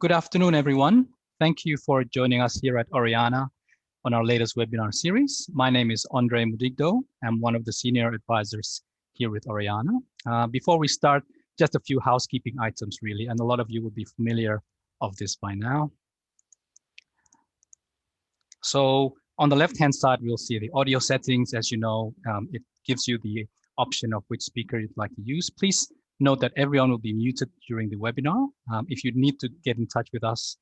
Good afternoon, everyone. Thank you for joining us here at Oreana on our latest webinar series. My name is Andre Mudigdo. I'm one of the senior advisors here with Oreana. Before we start, just a few housekeeping items really, and a lot of you will be familiar of this by now. So on the left-hand side, we'll see the audio settings. As you know, it gives you the option of which speaker you'd like to use. Please note that everyone will be muted during the webinar. If you need to get in touch with us,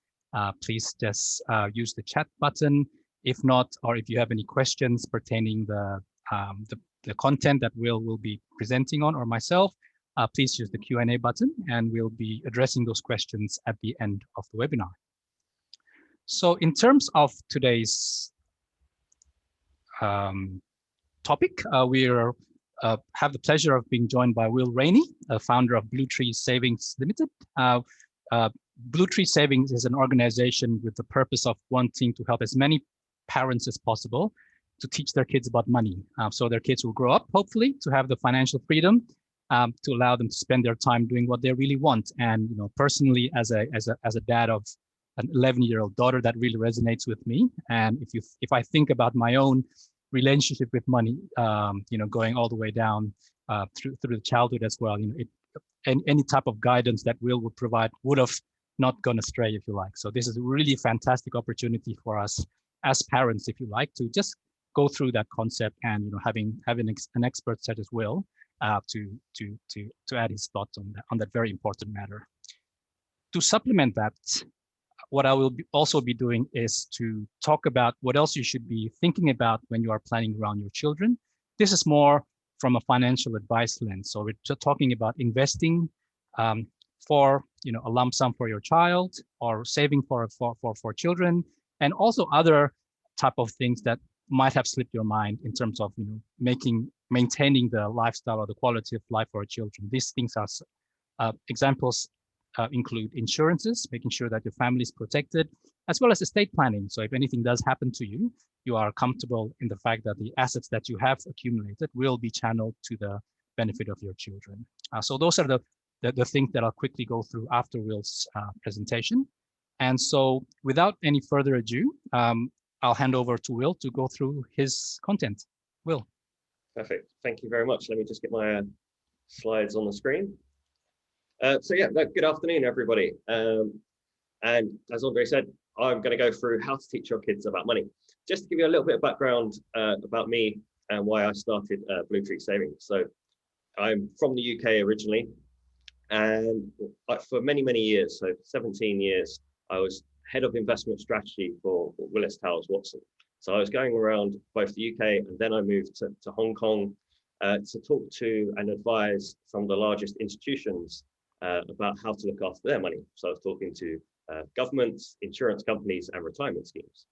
please just use the chat button. If not, or if you have any questions pertaining the content that will be presenting on, or myself, please use the Q&A button, and we'll be addressing those questions at the end of the webinar. So in terms of today's topic, we have the pleasure of being joined by Will Rainey, a founder of Blue Tree Savings Limited. Blue Tree Savings is an organization with the purpose of wanting to help as many parents as possible to teach their kids about money. So their kids will grow up, hopefully, to have the financial freedom to allow them to spend their time doing what they really want. And personally, as a dad of an 11-year-old daughter, that really resonates with me. And if I think about my own relationship with money, going all the way down through the childhood as well, any type of guidance that Will would provide would have not gone astray, if you like. So this is a really fantastic opportunity for us as parents, if you like, to just go through that concept, and having an expert such as Will to add his thoughts on that very important matter. To supplement that, what I will also be doing is to talk about what else you should be thinking about when you are planning around your children. This is more from a financial advice lens. So we're just talking about investing for a lump sum for your child, or saving for children, and also other type of things that might have slipped your mind in terms of maintaining the lifestyle or the quality of life for our children. These things are examples. Include insurances, making sure that your family is protected, as well as estate planning. So if anything does happen to you, you are comfortable in the fact that the assets that you have accumulated will be channeled to the benefit of your children. So those are the things that I'll quickly go through after Will's presentation. And so without any further ado, I'll hand over to Will to go through his content. Will. Perfect. Thank you very much. Let me just get my slides on the screen. Good afternoon, everybody. And as Andre said, I'm going to go through how to teach your kids about money. Just to give you a little bit of background about me and why I started Blue Tree Savings. So I'm from the UK originally, and for many, many years, so 17 years, I was head of investment strategy for Willis Towers Watson. So I was going around both the UK, and then I moved to Hong Kong to talk to and advise some of the largest institutions about how to look after their money. So I was talking to governments, insurance companies, and retirement schemes.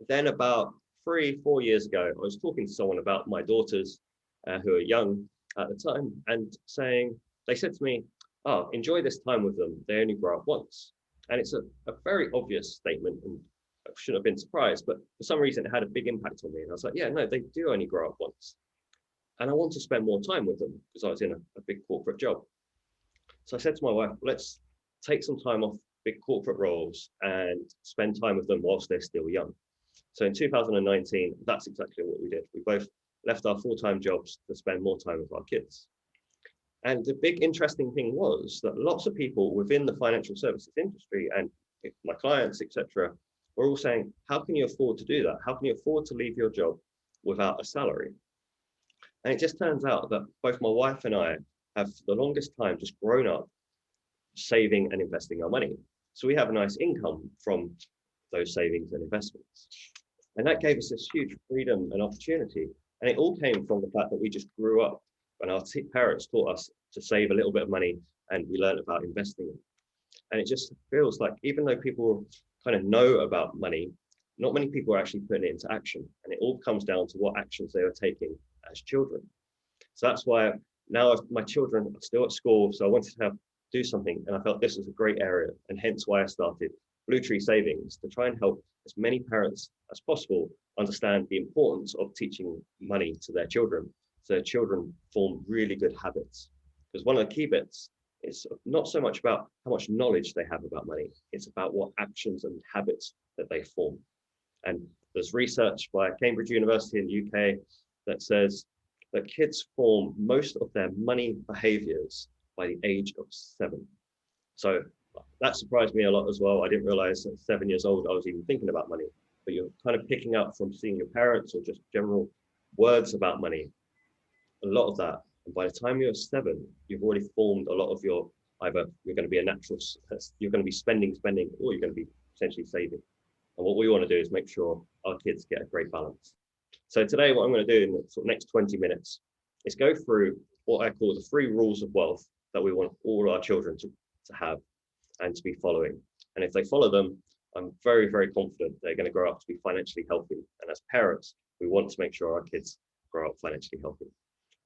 Then about 3-4 years ago, I was talking to someone about my daughters who are young at the time, and they said to me, "Oh, enjoy this time with them. They only grow up once." And it's a very obvious statement, and I shouldn't have been surprised, but for some reason it had a big impact on me. And I was like, yeah, no, they do only grow up once. And I want to spend more time with them because I was in a big corporate job. So I said to my wife, let's take some time off big corporate roles and spend time with them whilst they're still young. So in 2019, that's exactly what we did. We both left our full-time jobs to spend more time with our kids. And the big interesting thing was that lots of people within the financial services industry and my clients, etc., were all saying, how can you afford to do that? How can you afford to leave your job without a salary? And it just turns out that both my wife and I have for the longest time just grown up saving and investing our money. So we have a nice income from those savings and investments. And that gave us this huge freedom and opportunity. And it all came from the fact that we just grew up and our parents taught us to save a little bit of money, and we learned about investing. And it just feels like even though people kind of know about money, not many people are actually putting it into action. And it all comes down to what actions they are taking as children. So that's why now my children are still at school, so I wanted to do something, and I felt this was a great area, and hence why I started Blue Tree Savings, to try and help as many parents as possible understand the importance of teaching money to their children, so their children form really good habits. Because one of the key bits it's not so much about how much knowledge they have about money. It's about what actions and habits that they form. And there's research by Cambridge University in the UK that says that kids form most of their money behaviors by the age of 7. So that surprised me a lot as well. I didn't realize at 7 years old I was even thinking about money. But you're kind of picking up from seeing your parents or just general words about money, a lot of that. And by the time you're 7, you've already formed a lot of your, either you're going to be a natural, you're going to be spending, or you're going to be essentially saving. And what we want to do is make sure our kids get a great balance. So today, what I'm going to do in the sort of next 20 minutes is go through what I call the 3 rules of wealth that we want all our children to have and to be following. And if they follow them, I'm very, very confident they're going to grow up to be financially healthy. And as parents, we want to make sure our kids grow up financially healthy.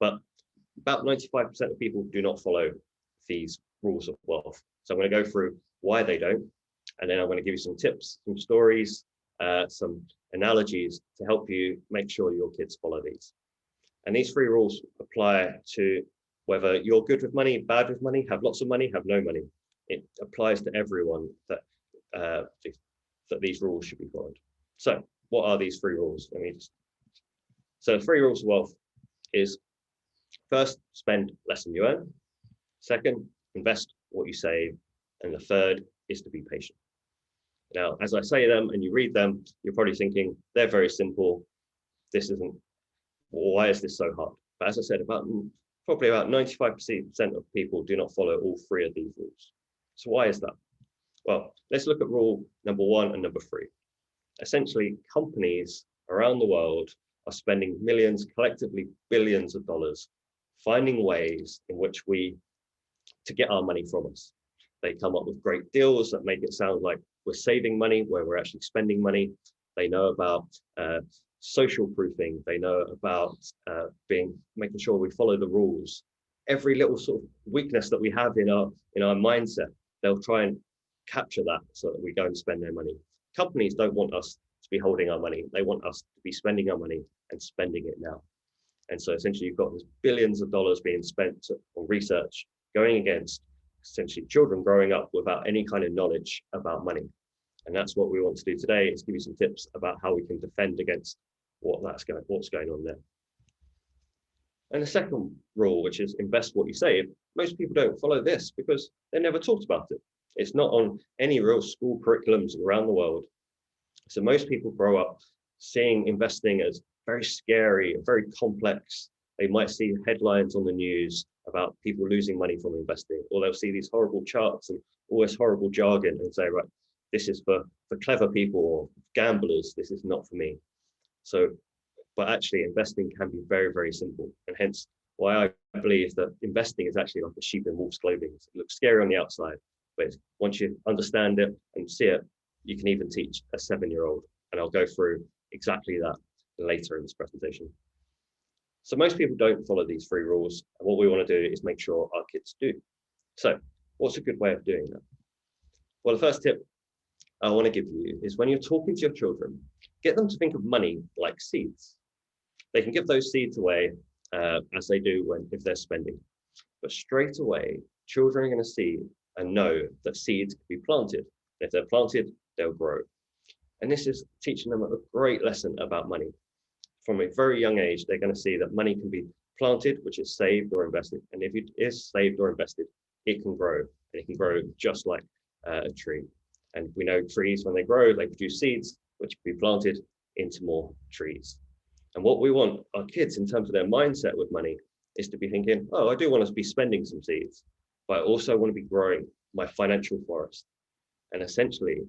But about 95% of people do not follow these rules of wealth. So I'm going to go through why they don't. And then I'm going to give you some tips, some stories, some analogies to help you make sure your kids follow these. And these 3 rules apply to whether you're good with money, bad with money, have lots of money, have no money. It applies to everyone that these rules should be followed. So what are these 3 rules? So 3 rules of wealth is: first, spend less than you earn. Second, invest what you save. And the third is to be patient. Now, as I say them and you read them, you're probably thinking they're very simple. Why is this so hard? But as I said, probably about 95% of people do not follow all 3 of these rules. So why is that? Well, let's look at rule number 1 and number 3. Essentially, companies around the world are spending millions, collectively billions of dollars, finding ways in which to get our money from us. They come up with great deals that make it sound like we're saving money where we're actually spending money. They know about social proofing. They know about making sure we follow the rules. Every little sort of weakness that we have in our mindset, they'll try and capture that so that we go and spend their money. Companies don't want us to be holding our money. They want us to be spending our money and spending it now. And so essentially you've got this billions of dollars being spent on research going against essentially children growing up without any kind of knowledge about money. And that's what we want to do today, is give you some tips about how we can defend against what's going on there. And the second rule, which is invest what you save, most people don't follow this because they never talked about it. It's not on any real school curriculums around the world. So most people grow up seeing investing as very scary, very complex. They might see headlines on the news about people losing money from investing, or they'll see these horrible charts and all this horrible jargon and say, right, this is for clever people or gamblers, this is not for me. So, but actually investing can be very, very simple. And hence why I believe that investing is actually like a sheep in wolf's clothing. It looks scary on the outside, but once you understand it and see it, you can even teach a 7-year-old. And I'll go through exactly that later in this presentation. So most people don't follow these 3 rules. And what we want to do is make sure our kids do. So what's a good way of doing that? Well, the first tip I want to give you is when you're talking to your children, get them to think of money like seeds. They can give those seeds away as they do if they're spending. But straight away, children are going to see and know that seeds can be planted. If they're planted, they'll grow. And this is teaching them a great lesson about money. From a very young age, they're going to see that money can be planted, which is saved or invested. And if it is saved or invested, it can grow. And it can grow just like a tree. And we know trees, when they grow, they produce seeds, which can be planted into more trees. And what we want our kids in terms of their mindset with money is to be thinking, oh, I do want to be spending some seeds, but I also want to be growing my financial forest. And essentially,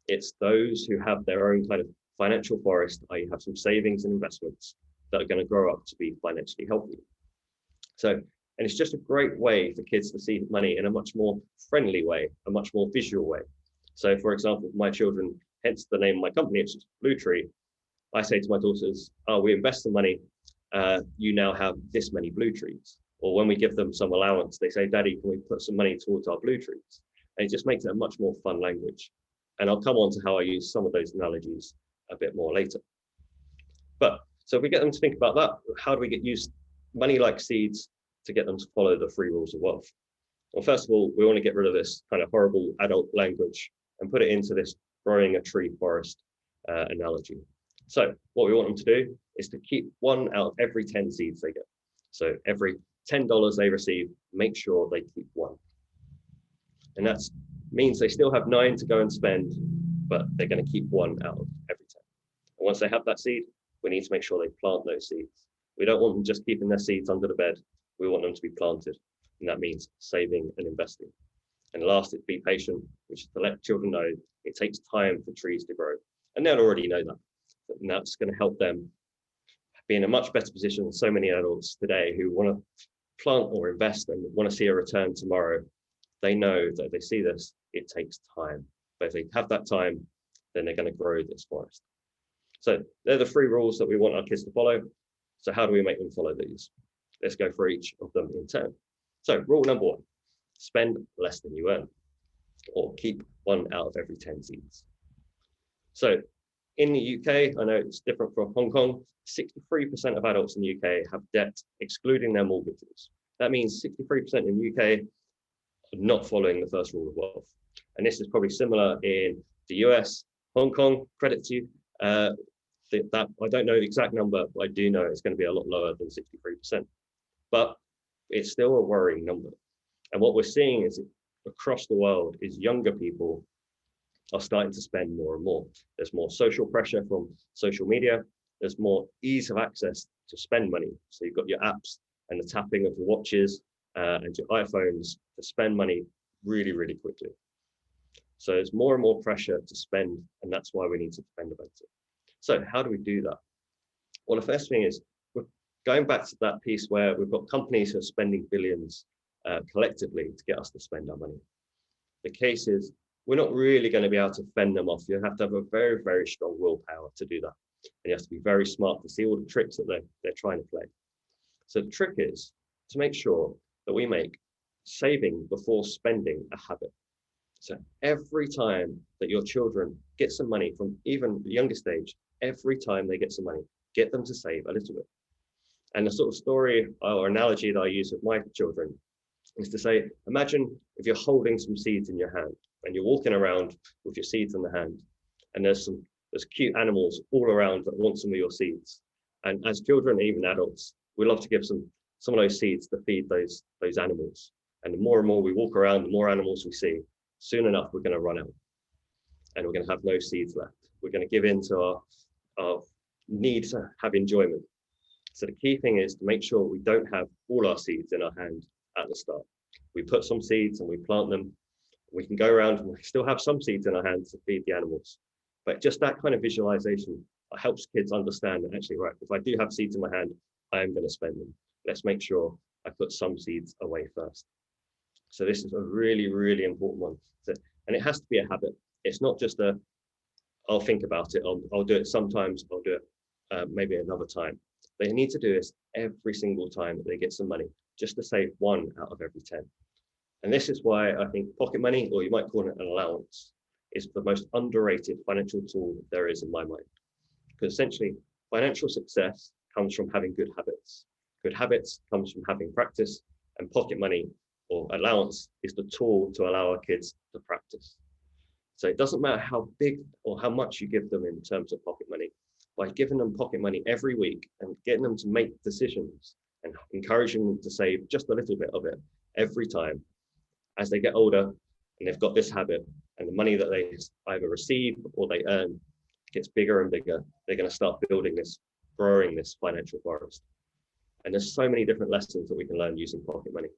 it's those who have their own kind of financial forest, i.e. have some savings and investments, that are going to grow up to be financially healthy. So, and it's just a great way for kids to see money in a much more friendly way, a much more visual way. So for example, my children, hence the name of my company, it's Blue Tree. I say to my daughters, oh, we invest the money, you now have this many blue trees. Or when we give them some allowance, they say, Daddy, can we put some money towards our blue trees? And it just makes it a much more fun language. And I'll come on to how I use some of those analogies a bit more later. But so if we get them to think about that, how do we use money like seeds to get them to follow the 3 rules of wealth? Well, first of all, we want to get rid of this kind of horrible adult language and put it into this growing a tree forest analogy. So what we want them to do is to keep 1 out of every 10 seeds they get. So every $10 they receive, make sure they keep 1. And that means they still have 9 to go and spend, but they're going to keep 1 out of every 10. And once they have that seed, we need to make sure they plant those seeds. We don't want them just keeping their seeds under the bed. We want them to be planted. And that means saving and investing. And last, it's be patient, which is to let children know it takes time for trees to grow. And they'll already know that. And that's going to help them be in a much better position than so many adults today who want to plant or invest and want to see a return tomorrow. They know that if they see this, it takes time. But if they have that time, then they're going to grow this forest. So they're the 3 rules that we want our kids to follow. So how do we make them follow these? Let's go for each of them in turn. So rule number 1, spend less than you earn, or keep 1 out of every 10 seeds. So in the UK, I know it's different from Hong Kong, 63% of adults in the UK have debt excluding their mortgages. That means 63% in the UK are not following the first rule of wealth. And this is probably similar in the US, Hong Kong, credit to you. That I don't know the exact number, but I do know it's going to be a lot lower than 63%. But it's still a worrying number. And what we're seeing is across the world is younger people are starting to spend more and more. There's more social pressure from social media. There's more ease of access to spend money. So you've got your apps and the tapping of your watches and your iPhones to spend money really, really quickly. So there's more and more pressure to spend, and that's why we need to spend about it. So how do we do that? Well, the first thing is we're going back to that piece where we've got companies who are spending billions collectively to get us to spend our money. The case is we're not really going to be able to fend them off. You have to have a very, very strong willpower to do that. And you have to be very smart to see all the tricks that they're trying to play. So the trick is to make sure that we make saving before spending a habit. So every time that your children get some money from even the youngest age, every time they get some money, get them to save a little bit. And the sort of story or analogy that I use with my children is to say, imagine if you're holding some seeds in your hand and you're walking around with your seeds in the hand, and there's cute animals all around that want some of your seeds. And as children, even adults, we love to give some of those seeds to feed those animals. And the more and more we walk around, the more animals we see. Soon enough, we're going to run out and we're going to have no seeds left. We're going to give in to our need to have enjoyment. So the key thing is to make sure we don't have all our seeds in our hand at the start. We put some seeds and we plant them. We can go around and we still have some seeds in our hands to feed the animals. But just that kind of visualization helps kids understand that actually, right, if I do have seeds in my hand, I am going to spend them. Let's make sure I put some seeds away first. So this is a really, really important one. And it has to be a habit. It's not just I'll think about it. I'll do it sometimes. I'll do it maybe another time. They need to do this every single time that they get some money, just to save 1 out of every 10. And this is why I think pocket money, or you might call it an allowance, is the most underrated financial tool there is in my mind. Because essentially, financial success comes from having good habits. Good habits comes from having practice, and pocket money or allowance is the tool to allow our kids to practice. So it doesn't matter how big or how much you give them in terms of pocket money. By giving them pocket money every week and getting them to make decisions and encouraging them to save just a little bit of it every time, as they get older and they've got this habit and the money that they either receive or they earn gets bigger and bigger, they're going to start building this, growing this financial forest. And there's so many different lessons that we can learn using pocket money.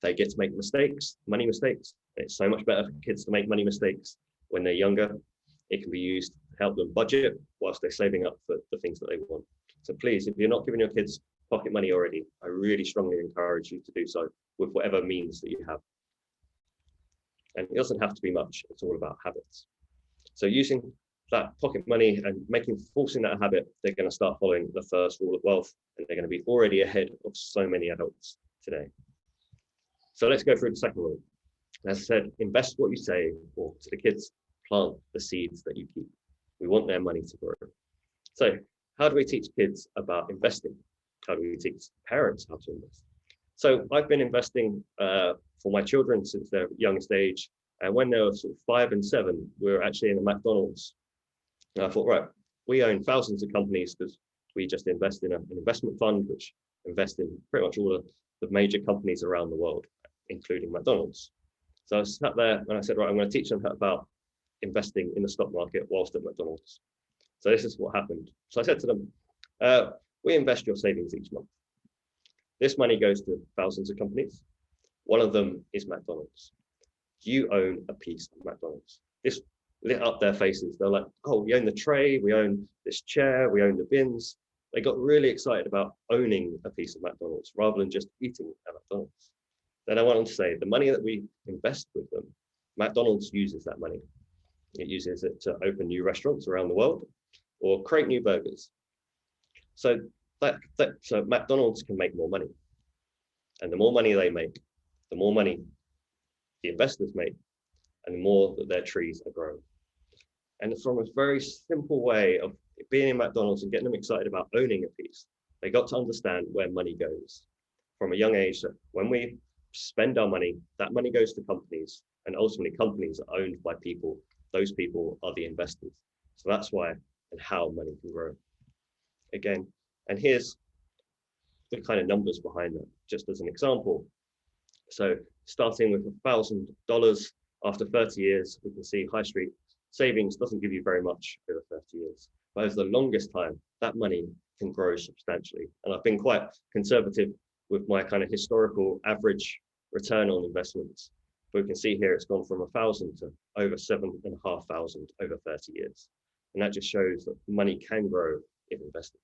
They get to make mistakes, money mistakes. It's so much better for kids to make money mistakes when they're younger. It can be used to help them budget whilst they're saving up for the things that they want. So please, if you're not giving your kids pocket money already, I really strongly encourage you to do so with whatever means that you have. And it doesn't have to be much. It's all about habits. So using that pocket money and forcing that habit, they're going to start following the first rule of wealth, and they're going to be already ahead of so many adults today. So let's go through the second rule. As I said, invest what you save, or to the kids, plant the seeds that you keep. We want their money to grow. So how do we teach kids about investing? How do we teach parents how to invest? So I've been investing for for my children since their youngest age. And when they were sort of 5 and 7, we were actually in a McDonald's. And I thought, right, we own thousands of companies because we just invest in an investment fund, which invests in pretty much all of the major companies around the world, including McDonald's. So I sat there and I said, right, I'm going to teach them about investing in the stock market whilst at McDonald's. So this is what happened. So I said to them, we invest your savings each month. This money goes to thousands of companies. One of them is McDonald's. You own a piece of McDonald's. This lit up their faces. They're like, oh, we own the tray, we own this chair, we own the bins. They got really excited about owning a piece of McDonald's rather than just eating at McDonald's. Then I went on to say, the money that we invest with them, McDonald's uses that money. It uses it to open new restaurants around the world or create new burgers. So so McDonald's can make more money. And the more money they make, the more money the investors make, and the more that their trees are growing. And it's from a very simple way of being in McDonald's and getting them excited about owning a piece. They got to understand where money goes from a young age. That when we spend our money, that money goes to companies, and ultimately companies are owned by people. Those people are the investors. So that's why and how money can grow. Again, and here's the kind of numbers behind that, just as an example. So starting with $1,000 after 30 years, we can see high street savings doesn't give you very much over 30 years. But over the longest time, that money can grow substantially. And I've been quite conservative with my kind of historical average return on investments. But we can see here it's gone from 1,000 to over 7,500 over 30 years. And that just shows that money can grow if invested.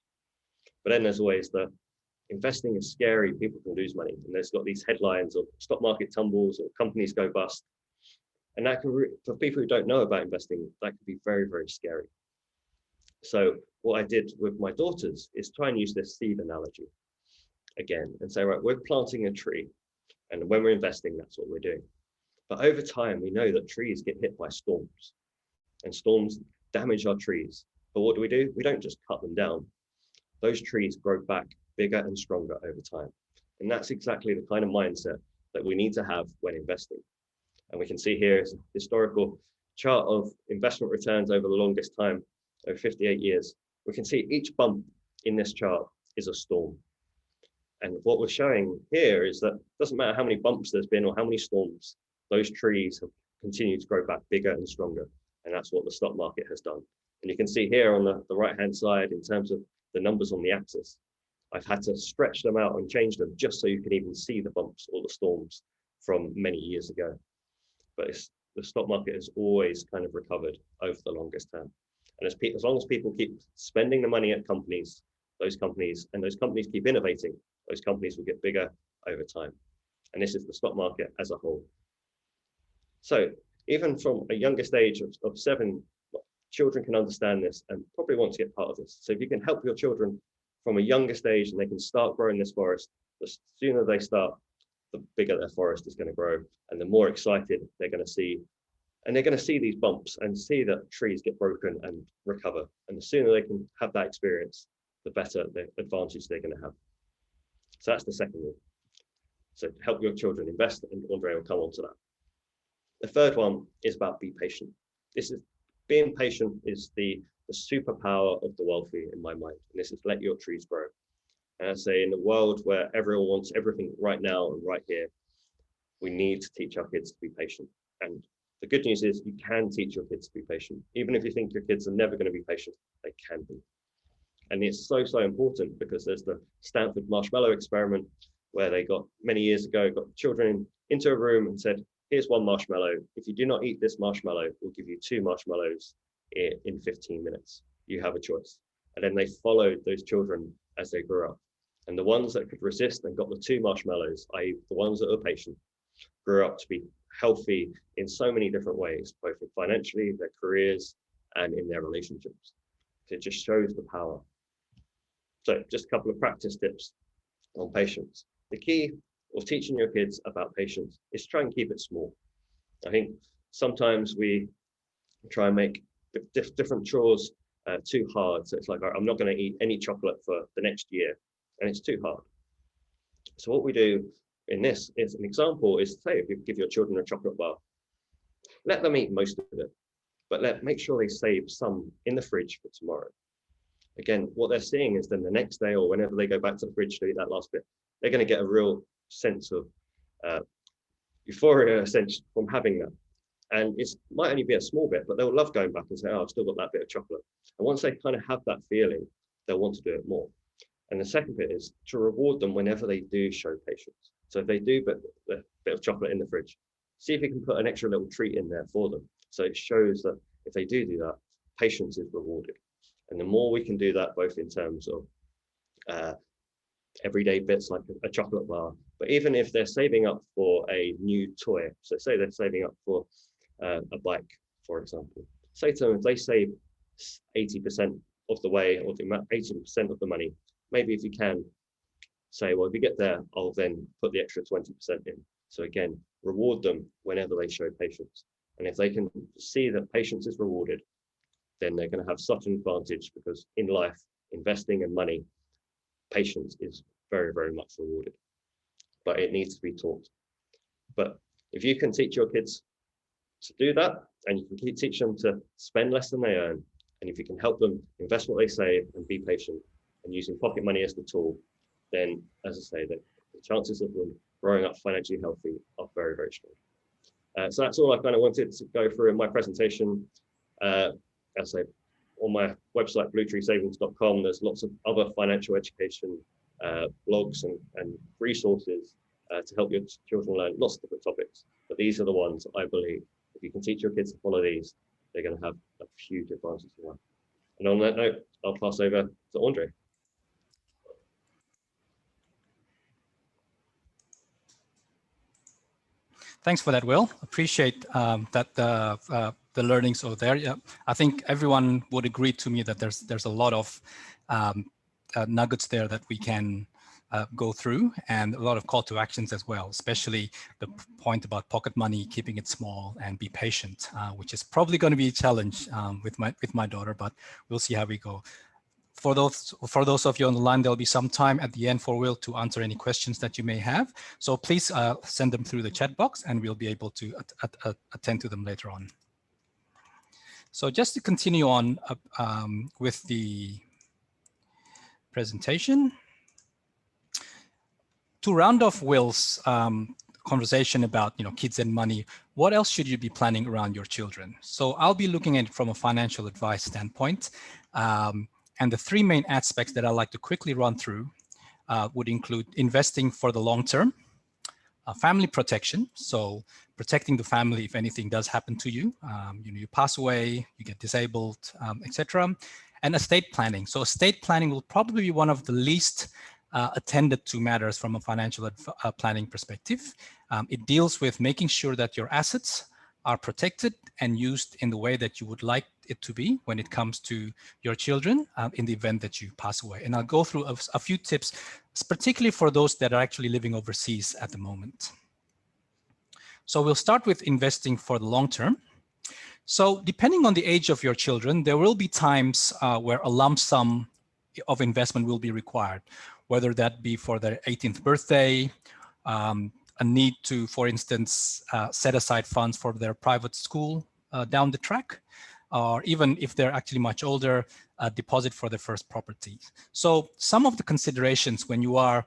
But then there's always the investing is scary, people can lose money. And there's got these headlines of stock market tumbles or companies go bust. And that can, for people who don't know about investing, that can be very, very scary. So what I did with my daughters is try and use this seed analogy again and say, right, we're planting a tree. And when we're investing, that's what we're doing. But over time, we know that trees get hit by storms and storms damage our trees. But what do? We don't just cut them down. Those trees grow back bigger and stronger over time. And that's exactly the kind of mindset that we need to have when investing. And we can see here is a historical chart of investment returns over the longest time, over 58 years. We can see each bump in this chart is a storm. And what we're showing here is that it doesn't matter how many bumps there's been or how many storms, those trees have continued to grow back bigger and stronger. And that's what the stock market has done. And you can see here on the right-hand side, in terms of the numbers on the axis, I've had to stretch them out and change them just so you can even see the bumps or the storms from many years ago. But the stock market has always kind of recovered over the longest term. And as long as people keep spending the money at companies, those companies keep innovating, those companies will get bigger over time. And this is the stock market as a whole. So even from a youngest age of 7, children can understand this and probably want to get part of this. So if you can help your children from a youngest age and they can start growing this forest, the sooner they start, the bigger their forest is going to grow and the more excited they're going to see. And they're going to see these bumps and see that trees get broken and recover. And the sooner they can have that experience, the better the advantage they're going to have. So that's the second rule. So help your children invest, and Andre will come on to that. The third one is about be patient. Being patient is the superpower of the wealthy in my mind. And this is let your trees grow. And I say in a world where everyone wants everything right now and right here, we need to teach our kids to be patient. And the good news is you can teach your kids to be patient. Even if you think your kids are never going to be patient, they can be. And it's so important because there's the Stanford marshmallow experiment where they got many years ago, got children into a room and said, here's one marshmallow. If you do not eat this marshmallow, we'll give you 2 marshmallows in 15 minutes. You have a choice. And then they followed those children as they grew up. And the ones that could resist and got the 2 marshmallows, i.e. the ones that were patient, grew up to be healthy in so many different ways, both financially, their careers, and in their relationships. It just shows the power. So just a couple of practice tips on patience. The key of teaching your kids about patience is try and keep it small. I think sometimes we try and make different chores too hard. So it's like, I'm not going to eat any chocolate for the next year, and it's too hard. So what we do in this, is an example is, say, if you give your children a chocolate bar, let them eat most of it, but make sure they save some in the fridge for tomorrow. Again, what they're seeing is then the next day or whenever they go back to the fridge to eat that last bit, they're going to get a real sense of euphoria, essentially, from having that. And it might only be a small bit, but they'll love going back and say, oh, I've still got that bit of chocolate. And once they kind of have that feeling, they'll want to do it more. And the second bit is to reward them whenever they do show patience. So if they do put a bit of chocolate in the fridge, see if you can put an extra little treat in there for them. So it shows that if they do that, patience is rewarded. And the more we can do that, both in terms of everyday bits like a chocolate bar, but even if they're saving up for a new toy, so say they're saving up for a bike, for example, say to them, if they save 80% of the way, or 80% of the money, maybe if you can say, well, if you get there, I'll then put the extra 20% in. So again, reward them whenever they show patience. And if they can see that patience is rewarded, then they're going to have such an advantage, because in life, investing and money, patience is very, very much rewarded, but it needs to be taught. But if you can teach your kids to do that, and you can teach them to spend less than they earn, and if you can help them invest what they save and be patient and using pocket money as the tool, then, as I say, that the chances of them growing up financially healthy are very, very strong. So that's all I kind of wanted to go through in my presentation. As I say, on my website, bluetreesavings.com, there's lots of other financial education blogs and resources to help your children learn lots of different topics. But these are the ones I believe, if you can teach your kids to follow these, they're going to have a huge advantage in life. And on that note, I'll pass over to Andre. Thanks for that, Will. Appreciate that the learnings over there. Yeah, I think everyone would agree to me that there's a lot of nuggets there that we can go through, and a lot of call to actions as well, especially the point about pocket money, keeping it small and be patient, which is probably going to be a challenge with my daughter, but we'll see how we go. For those of you on the line, there'll be some time at the end for Will to answer any questions that you may have. So please send them through the chat box, and we'll be able to attend to them later on. So just to continue on with the presentation, to round off Will's conversation about kids and money, what else should you be planning around your children? So I'll be looking at it from a financial advice standpoint. And the three main aspects that I like to quickly run through would include investing for the long term, family protection, so protecting the family if anything does happen to you, you pass away, you get disabled, etc. And estate planning. So estate planning will probably be one of the least attended to matters from a financial planning perspective. It deals with making sure that your assets are protected and used in the way that you would like it to be when it comes to your children in the event that you pass away. And I'll go through a few tips, particularly for those that are actually living overseas at the moment. So we'll start with investing for the long term. So depending on the age of your children, there will be times where a lump sum of investment will be required, whether that be for their 18th birthday, a need to, for instance, set aside funds for their private school down the track, or even if they're actually much older, a deposit for their first property. So some of the considerations when you are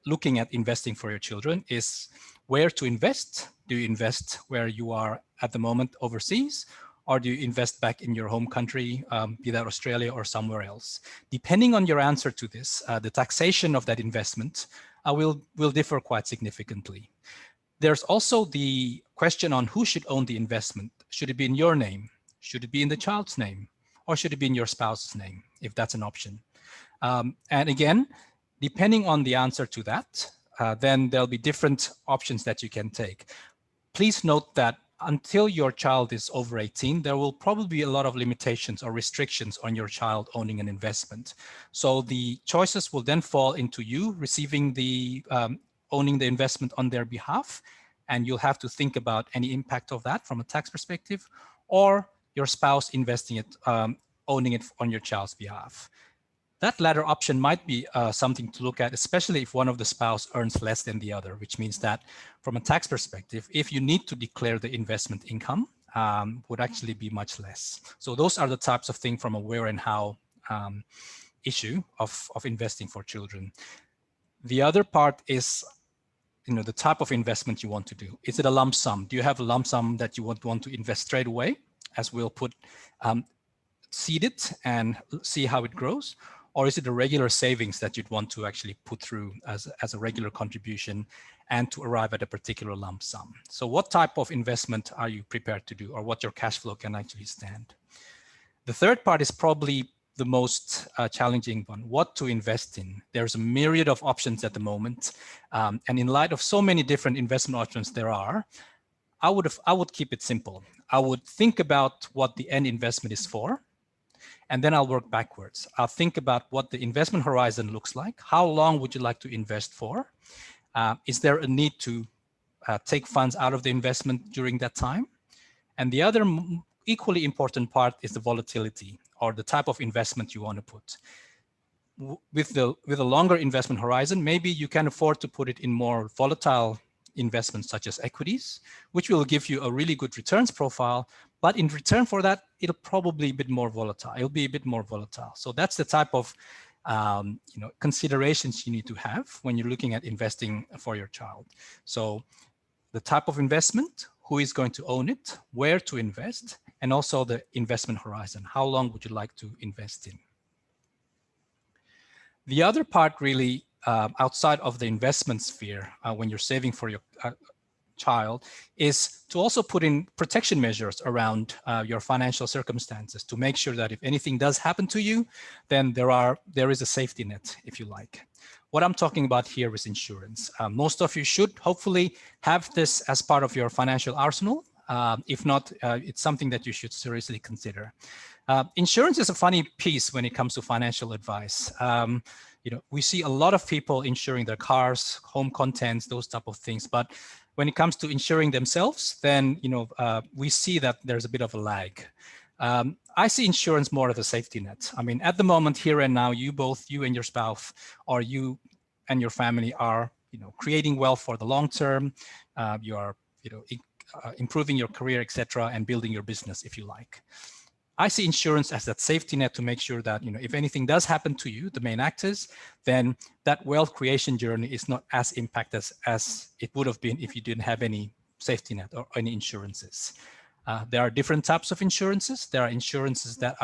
looking at investing for your children is where to invest. Do you invest where you are at the moment overseas, or do you invest back in your home country, be that Australia or somewhere else? Depending on your answer to this, the taxation of that investment will differ quite significantly. There's also the question on who should own the investment. Should it be in your name? Should it be in the child's name? Or should it be in your spouse's name, if that's an option? And again, depending on the answer to that, then there'll be different options that you can take. Please note that until your child is over 18, there will probably be a lot of limitations or restrictions on your child owning an investment. So the choices will then fall into you receiving the owning the investment on their behalf, and you'll have to think about any impact of that from a tax perspective, or your spouse investing it, owning it on your child's behalf. That latter option might be something to look at, especially if one of the spouse earns less than the other, which means that from a tax perspective, if you need to declare the investment income, would actually be much less. So those are the types of things from a where and how issue of investing for children. The other part is, the type of investment you want to do. Is it a lump sum? Do you have a lump sum that you want to invest straight away, as we'll put seed it and see how it grows? Or is it a regular savings that you'd want to actually put through as a regular contribution and to arrive at a particular lump sum? So what type of investment are you prepared to do, or what your cash flow can actually stand? The third part is probably the most challenging one, what to invest in. There's a myriad of options at the moment. And in light of so many different investment options there are, I would keep it simple. I would think about what the end investment is for, and then I'll work backwards. I'll think about what the investment horizon looks like. How long would you like to invest for? Is there a need to take funds out of the investment during that time? And the other equally important part is the volatility, or the type of investment you want to put. With a longer investment horizon, maybe you can afford to put it in more volatile investments such as equities, which will give you a really good returns profile. But in return for that, it'll probably be a bit more volatile. It'll be a bit more volatile. So that's the type of considerations you need to have when you're looking at investing for your child. So the type of investment, who is going to own it, where to invest, and also the investment horizon. How long would you like to invest in? The other part really outside of the investment sphere, when you're saving for your child, is to also put in protection measures around your financial circumstances to make sure that if anything does happen to you, then there is a safety net, if you like. What I'm talking about here is insurance. Most of you should hopefully have this as part of your financial arsenal. If not, it's something that you should seriously consider. Insurance is a funny piece when it comes to financial advice. We see a lot of people insuring their cars, home contents, those type of things. But when it comes to insuring themselves, then we see that there's a bit of a lag. I see insurance more as a safety net. I mean, at the moment, here and now, you and your spouse, or you and your family are, creating wealth for the long term. You are, improving your career, etc., and building your business, if you like. I see insurance as that safety net to make sure that, if anything does happen to you, the main actors, then that wealth creation journey is not as impacted as it would have been if you didn't have any safety net or any insurances. There are different types of insurances. There are insurances that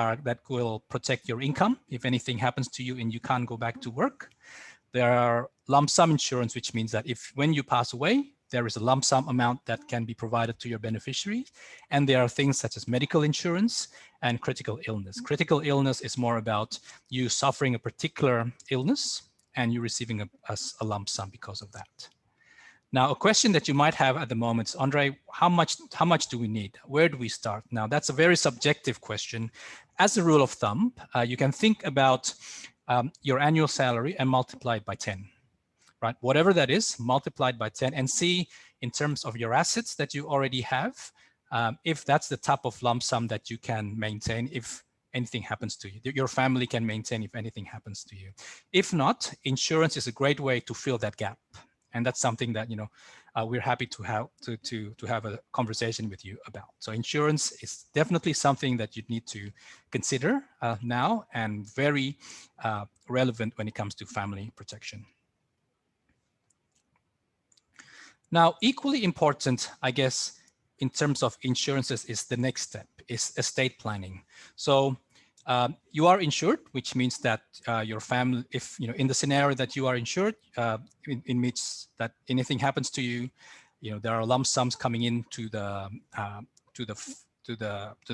will protect your income if anything happens to you and you can't go back to work. There are lump sum insurance, which means that when you pass away, there is a lump sum amount that can be provided to your beneficiaries. And there are things such as medical insurance and critical illness. Critical illness is more about you suffering a particular illness and you receiving a lump sum because of that. Now, a question that you might have at the moment is, Andre, how much do we need? Where do we start? Now, that's a very subjective question. As a rule of thumb, you can think about your annual salary and multiply it by 10. Right? Whatever that is, multiplied by 10, and see in terms of your assets that you already have, if that's the type of lump sum that you can maintain if anything happens to you, your family can maintain if anything happens to you. If not, insurance is a great way to fill that gap. And that's something that, we're happy to have a conversation with you about. So insurance is definitely something that you need to consider now, and very relevant when it comes to family protection. Now, equally important, I guess, in terms of insurances is the next step, is estate planning. So you are insured, which means that your family, if in the scenario that you are insured, it means that anything happens to you, there are lump sums coming into the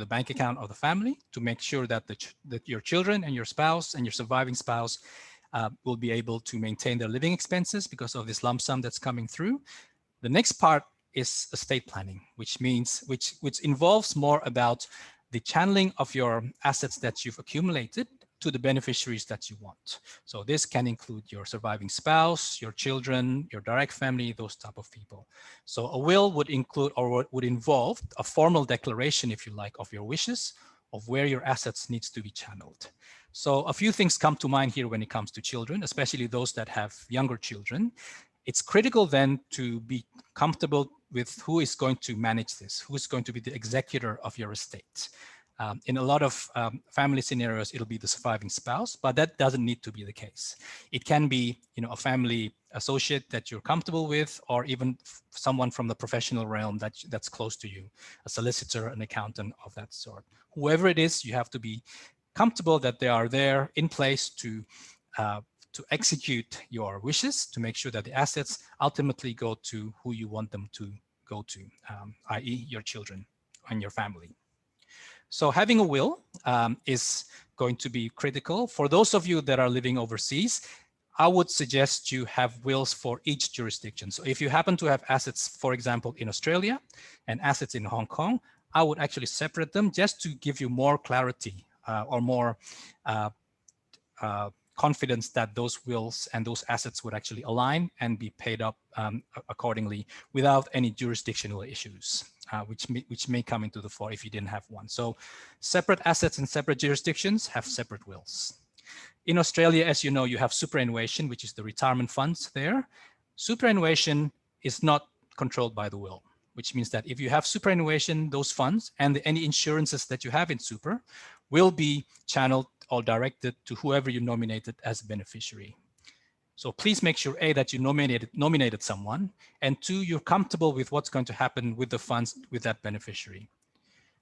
bank account of the family to make sure that that your children and your spouse and your surviving spouse will be able to maintain their living expenses because of this lump sum that's coming through. The next part is estate planning, which involves more about the channeling of your assets that you've accumulated to the beneficiaries that you want. So this can include your surviving spouse, your children, your direct family, those type of people. So a will would include, or would involve, a formal declaration, if you like, of your wishes, of where your assets needs to be channeled. So a few things come to mind here when it comes to children, especially those that have younger children. It's critical then to be comfortable with who is going to manage this, who is going to be the executor of your estate. In a lot of family scenarios, it'll be the surviving spouse, but that doesn't need to be the case. It can be, a family associate that you're comfortable with, or even someone from the professional realm that's close to you, a solicitor, an accountant of that sort. Whoever it is, you have to be comfortable that they are there in place to execute your wishes, to make sure that the assets ultimately go to who you want them to go to, i.e. your children and your family. So having a will is going to be critical. For those of you that are living overseas, I would suggest you have wills for each jurisdiction. So if you happen to have assets, for example, in Australia and assets in Hong Kong, I would actually separate them just to give you more clarity or more confidence that those wills and those assets would actually align and be paid up accordingly without any jurisdictional issues, which may come into the fore if you didn't have one. So separate assets in separate jurisdictions have separate wills. In Australia, as you know, you have superannuation, which is the retirement funds there. Superannuation is not controlled by the will, which means that if you have superannuation, those funds and any insurances that you have in super will be channeled or directed to whoever you nominated as a beneficiary. So please make sure, A, that you nominated someone, and 2, you're comfortable with what's going to happen with the funds with that beneficiary.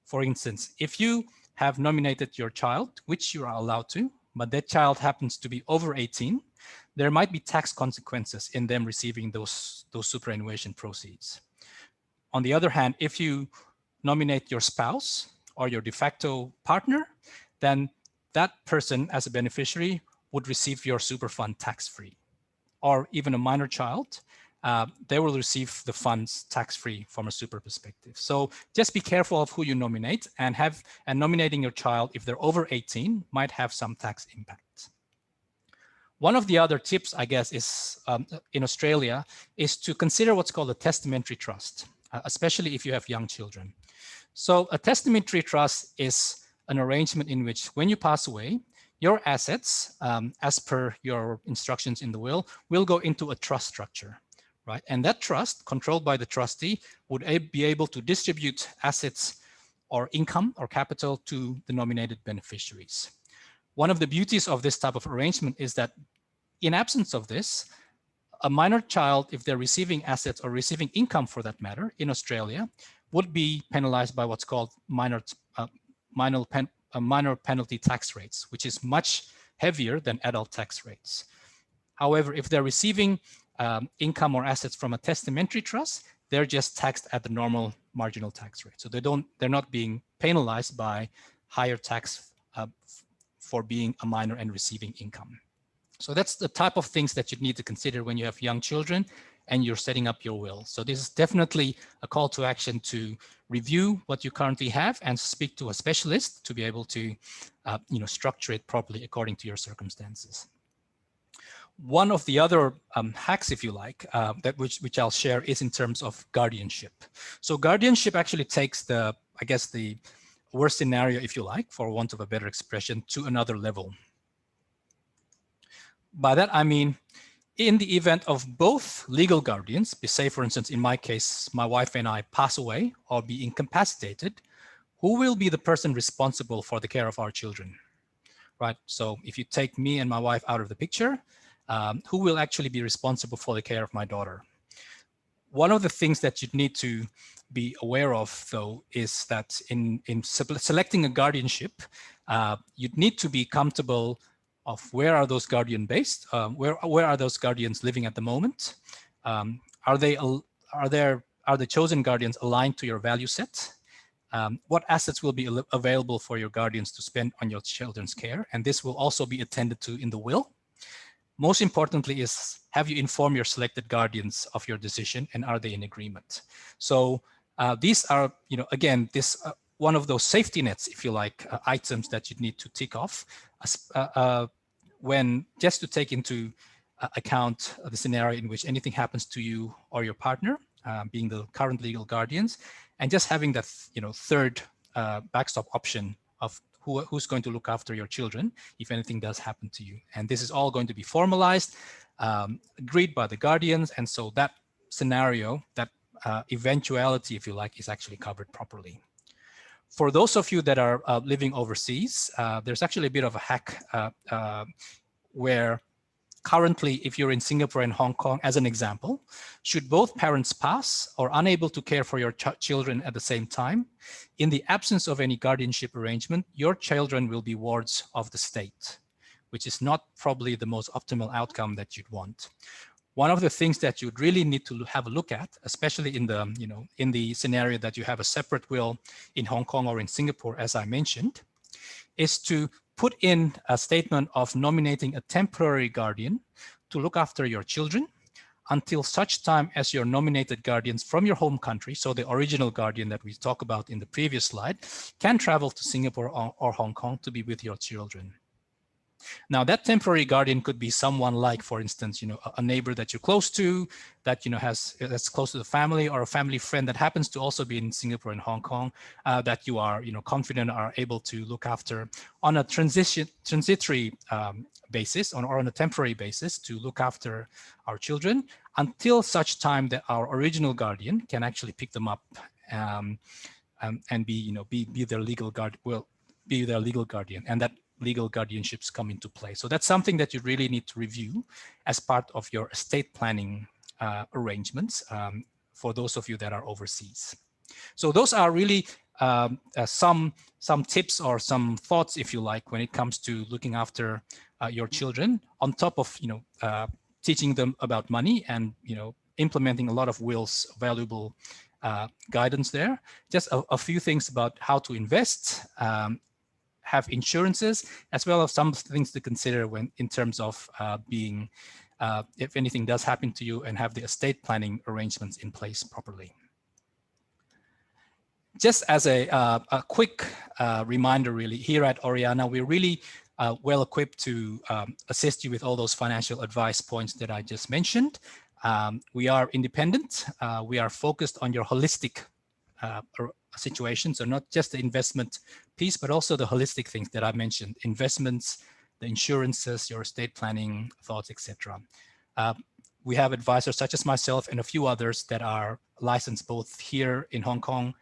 For instance, if you have nominated your child, which you are allowed to, but that child happens to be over 18, there might be tax consequences in them receiving those superannuation proceeds. On the other hand, if you nominate your spouse or your de facto partner, then that person as a beneficiary would receive your super fund tax-free. Or even a minor child, they will receive the funds tax-free from a super perspective. So just be careful of who you nominate, and nominating your child if they're over 18 might have some tax impact. One of the other tips, I guess, is in Australia is to consider what's called a testamentary trust, especially if you have young children. So a testamentary trust is an arrangement in which when you pass away, your assets, as per your instructions in the will go into a trust structure, right? And that trust, controlled by the trustee, would be able to distribute assets or income or capital to the nominated beneficiaries. One of the beauties of this type of arrangement is that in absence of this, a minor child, if they're receiving assets or receiving income for that matter in Australia, would be penalized by what's called minor penalty tax rates, which is much heavier than adult tax rates. However, if they're receiving income or assets from a testamentary trust, they're just taxed at the normal marginal tax rate. So they're not being penalized by higher tax for being a minor and receiving income. So that's the type of things that you need to consider when you have young children and you're setting up your will. So this is definitely a call to action to review what you currently have and speak to a specialist to be able to structure it properly according to your circumstances. One of the other hacks, if you like, which I'll share is in terms of guardianship. So guardianship actually takes the worst scenario, if you like, for want of a better expression, to another level. By that, I mean, in the event of both legal guardians, say, for instance, in my case, my wife and I pass away or be incapacitated, who will be the person responsible for the care of our children, right? So if you take me and my wife out of the picture, who will actually be responsible for the care of my daughter? One of the things that you need to be aware of, though, is that in selecting a guardianship, you'd need to be comfortable of where are those guardians based, where are those guardians living at the moment, are the chosen guardians aligned to your value set, what assets will be available for your guardians to spend on your children's care, and this will also be attended to in the will. Most importantly is, have you informed your selected guardians of your decision, and are they in agreement? So these are, again, this one of those safety nets, if you like, items that you need to tick off when just to take into account the scenario in which anything happens to you or your partner, being the current legal guardians, and just having that third backstop option of who's going to look after your children if anything does happen to you. And this is all going to be formalized, agreed by the guardians. And so that scenario, that eventuality, if you like, is actually covered properly. For those of you that are living overseas, there's actually a bit of a hack where currently, if you're in Singapore and Hong Kong, as an example, should both parents pass or unable to care for your children at the same time, in the absence of any guardianship arrangement, your children will be wards of the state, which is not probably the most optimal outcome that you'd want. One of the things that you'd really need to have a look at, especially in the, in the scenario that you have a separate will in Hong Kong or in Singapore, as I mentioned, is to put in a statement of nominating a temporary guardian to look after your children until such time as your nominated guardians from your home country, so the original guardian that we talked about in the previous slide, can travel to Singapore or Hong Kong to be with your children. Now, that temporary guardian could be someone like, for instance, a neighbor that you're close to, that that's close to the family, or a family friend that happens to also be in Singapore and Hong Kong, that you are confident are able to look after on a transitory basis, or on a temporary basis, to look after our children until such time that our original guardian can actually pick them up and be their legal guardian, and that legal guardianships come into play. So that's something that you really need to review as part of your estate planning arrangements for those of you that are overseas. So those are really some tips or some thoughts, if you like, when it comes to looking after your children, on top of teaching them about money and implementing a lot of Will's valuable guidance there. Just a few things about how to invest, have insurances, as well as some things to consider when in terms of being, if anything does happen to you, and have the estate planning arrangements in place properly. Just as a quick reminder, really, here at Oreana, we're really well equipped to assist you with all those financial advice points that I just mentioned. We are independent. We are focused on your holistic situation, so not just the investment piece, but also the holistic things that I mentioned: investments, the insurances, your estate planning thoughts, etc. We have advisors such as myself and a few others that are licensed both here in Hong Kong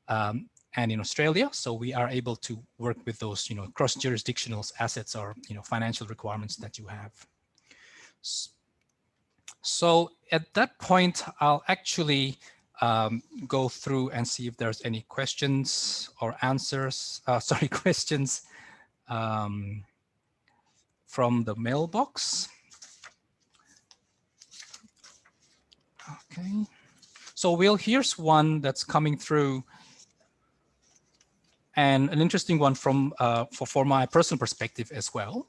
and in Australia, so we are able to work with those cross-jurisdictional assets or financial requirements that you have. So at that point, I'll actually go through and see if there's any questions or answers, questions from the mailbox. Okay, so Will, here's one that's coming through, and an interesting one from for my personal perspective as well.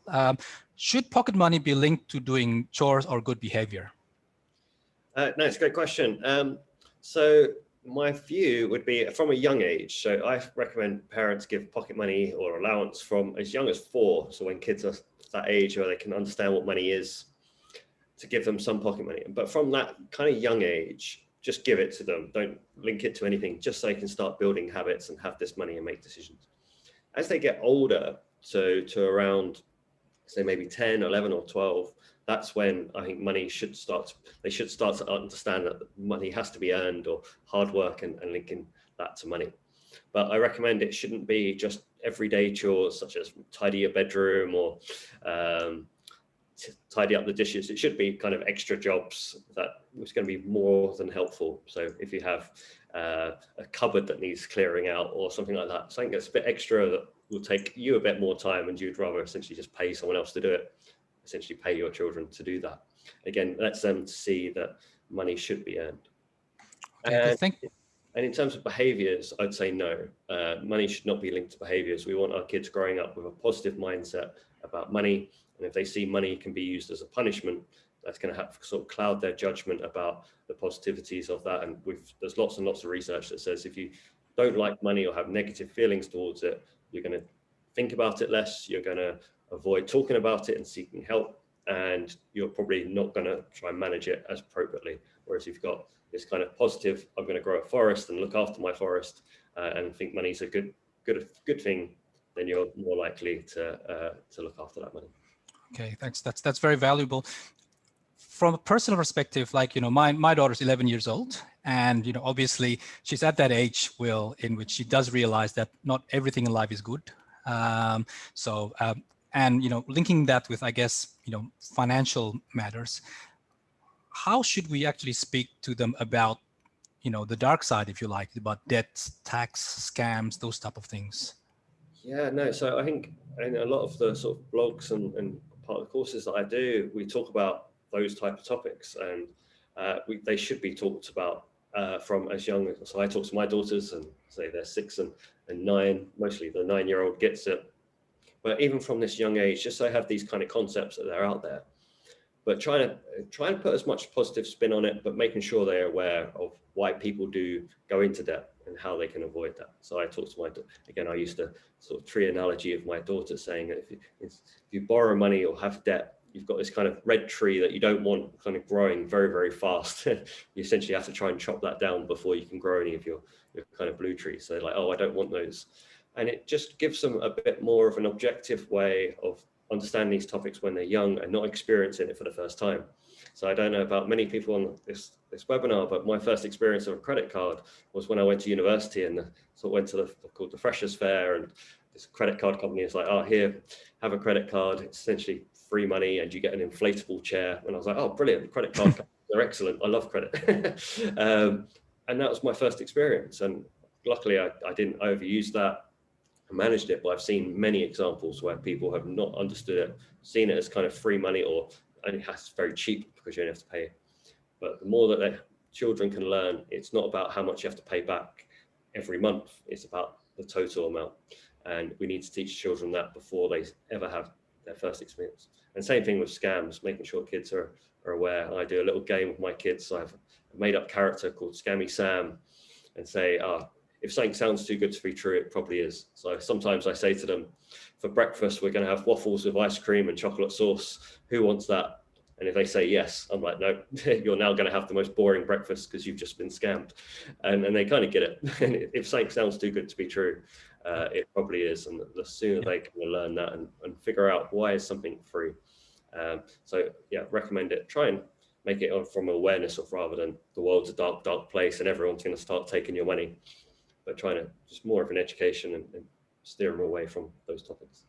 Should pocket money be linked to doing chores or good behavior? No, it's a great question. So my view would be from a young age. So I recommend parents give pocket money or allowance from as young as 4. So when kids are that age where they can understand what money is, to give them some pocket money. But from that kind of young age, just give it to them. Don't link it to anything, just so they can start building habits and have this money and make decisions. As they get older, so to around, say maybe 10, 11 or 12, that's when I think money should start, they should start to understand that money has to be earned, or hard work, and linking that to money. But I recommend it shouldn't be just everyday chores such as tidy your bedroom or tidy up the dishes. It should be kind of extra jobs that was going to be more than helpful. So if you have a cupboard that needs clearing out or something like that, something that's a bit extra that will take you a bit more time, and you'd rather essentially just pay someone else to do it, essentially pay your children to do that. Again, lets them see that money should be earned. Okay, and in terms of behaviors, I'd say no. Money should not be linked to behaviors. We want our kids growing up with a positive mindset about money. And if they see money can be used as a punishment, that's going to have sort of cloud their judgment about the positivities of that. And there's lots and lots of research that says if you don't like money or have negative feelings towards it, you're going to think about it less, you're going to avoid talking about it and seeking help, and you're probably not going to try and manage it as appropriately. Whereas if you've got this kind of positive, I'm going to grow a forest and look after my forest, and think money's a good thing, then you're more likely to look after that money. Okay, thanks. That's very valuable. From a personal perspective, like, my daughter's 11 years old, and, obviously she's at that age, Will, in which she does realize that not everything in life is good. And, linking that with, I guess, financial matters, how should we actually speak to them about, the dark side, if you like, about debt, tax, scams, those type of things? Yeah, no, so I think in a lot of the sort of blogs and part of the courses that I do, we talk about those type of topics, and they should be talked about from as young as, so I talk to my daughters and say they're 6 and 9, mostly the 9-year-old gets it, but even from this young age, just so they have these kind of concepts that they're out there, but try and put as much positive spin on it, but making sure they're aware of why people do go into debt and how they can avoid that. So I talk to again, I used a sort of tree analogy of my daughter saying that if you borrow money or have debt, you've got this kind of red tree that you don't want kind of growing very, very fast. You essentially have to try and chop that down before you can grow any of your kind of blue trees. So they're like, oh, I don't want those. And it just gives them a bit more of an objective way of understand these topics when they're young and not experiencing it for the first time. So I don't know about many people on this webinar, but my first experience of a credit card was when I went to university and sort of went to called the Freshers Fair, and this credit card company is like, oh, here, have a credit card. It's essentially free money and you get an inflatable chair. And I was like, oh, brilliant, credit card, they're excellent. I love credit. And that was my first experience. And luckily I didn't overuse that. I managed it, but I've seen many examples where people have not understood it, seen it as kind of free money, or only has very cheap because you only have to pay. But the more that their children can learn, it's not about how much you have to pay back every month. It's about the total amount. And we need to teach children that before they ever have their first experience. And same thing with scams, making sure kids are aware. I do a little game with my kids. So I have a made up character called Scammy Sam, and say, if something sounds too good to be true, it probably is. So sometimes I say to them, for breakfast, we're going to have waffles with ice cream and chocolate sauce. Who wants that? And if they say yes, I'm like, no, you're now going to have the most boring breakfast because you've just been scammed. And they kind of get it. And if something sounds too good to be true, it probably is. And the sooner they can learn that and figure out why is something free. So yeah, recommend it. Try and make it from awareness of, rather than the world's a dark, dark place and everyone's going to start taking your money. But trying to just more of an education and steer them away from those topics.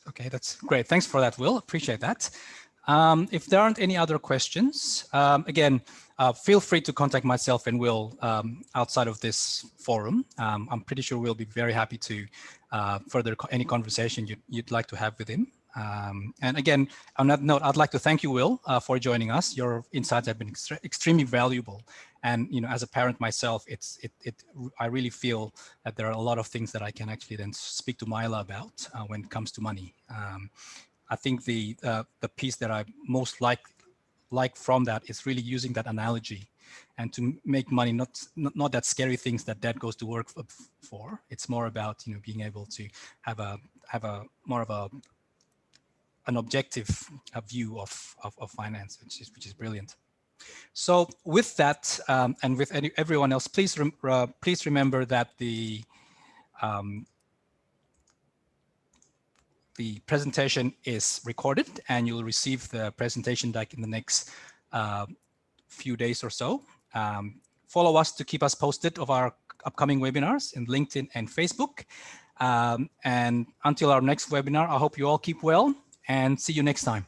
Okay, that's great. Thanks for that, Will. Appreciate that. If there aren't any other questions, again, feel free to contact myself and Will outside of this forum. I'm pretty sure we'll be very happy to further any conversation you'd like to have with him. And again, on that note, I'd like to thank you, Will, for joining us. Your insights have been extremely valuable. And as a parent myself, I really feel that there are a lot of things that I can actually then speak to Mila about when it comes to money. I think the piece that I most like from that is really using that analogy, and to make money not that scary things that dad goes to work for. It's more about being able to have a more of an objective view of finance, which is brilliant. So with that, and with everyone else, please remember that the presentation is recorded, and you'll receive the presentation deck in the next few days or so. Follow us to keep us posted of our upcoming webinars in LinkedIn and Facebook. And until our next webinar, I hope you all keep well, and see you next time.